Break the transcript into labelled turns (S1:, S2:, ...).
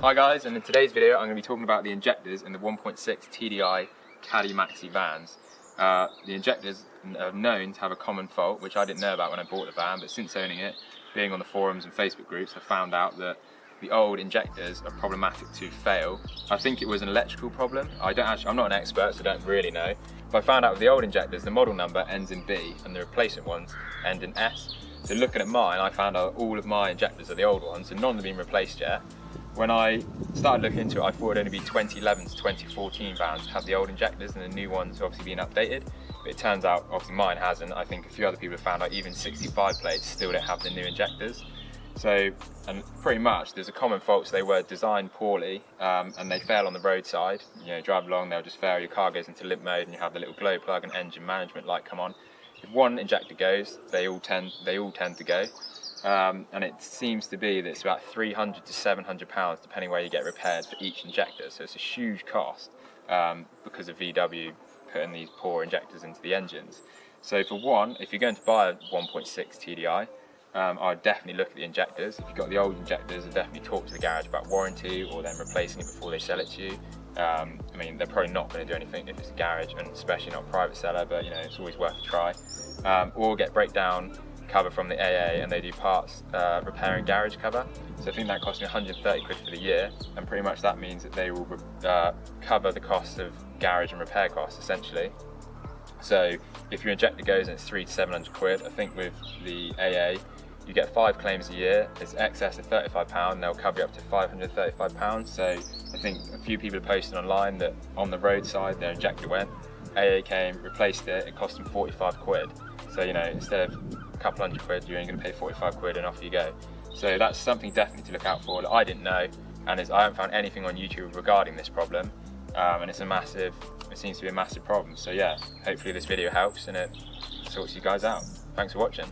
S1: Hi guys, and in today's video I'm going to be talking about the injectors in the 1.6 TDI Caddy Maxi vans. The injectors are known to have a common fault, which I didn't know about when I bought the van, but since owning it, being on the forums and Facebook groups, I found out that the old injectors are problematic to fail. I think it was an electrical problem. I'm not an expert, so I don't really know. But I found out with the old injectors, the model number ends in B and the replacement ones end in S. So looking at mine, I found out all of my injectors are the old ones, and none have been replaced yet. When I started looking into it, I thought it'd only be 2011 to 2014 vans have the old injectors and the new ones have obviously been updated. But it turns out, obviously mine hasn't. I think a few other people have found out even 65 plates still don't have the new injectors. So, and pretty much there's a common fault, so they were designed poorly and they fail on the roadside. You know, drive along, they'll just fail, your car goes into limp mode and you have the little glow plug and engine management light come on. If one injector goes, they all tend to go. And it seems to be that it's about £300 to £700 depending where you get repaired for each injector, so it's a huge cost because of VW putting these poor injectors into the engines. So for one, if you're going to buy a 1.6 TDI, I'd definitely look at the injectors. If you've got the old injectors, I'd definitely talk to the garage about warranty or them replacing it before they sell it to you. I mean, they're probably not going to do anything if it's a garage, and especially not a private seller, but you know, it's always worth a try. Or get breakdown cover from the AA, and they do parts repair and garage cover. So I think that cost me 130 quid for the year, and pretty much that means that they will cover the cost of garage and repair costs essentially. So if your injector goes and it's 300 to 700 quid, I think with the AA you get 5 claims a year. It's excess of £35, and they'll cover you up to £535. So I think a few people have posted online that on the roadside their injector went, AA came, replaced it, it cost them 45 quid. So you know, instead of a couple hundred quid, you're only going to pay 45 quid and off you go. So that's something definitely to look out for that I didn't know, and I haven't found anything on YouTube regarding this problem. And it seems to be a massive problem. So yeah, hopefully this video helps and it sorts you guys out. Thanks for watching.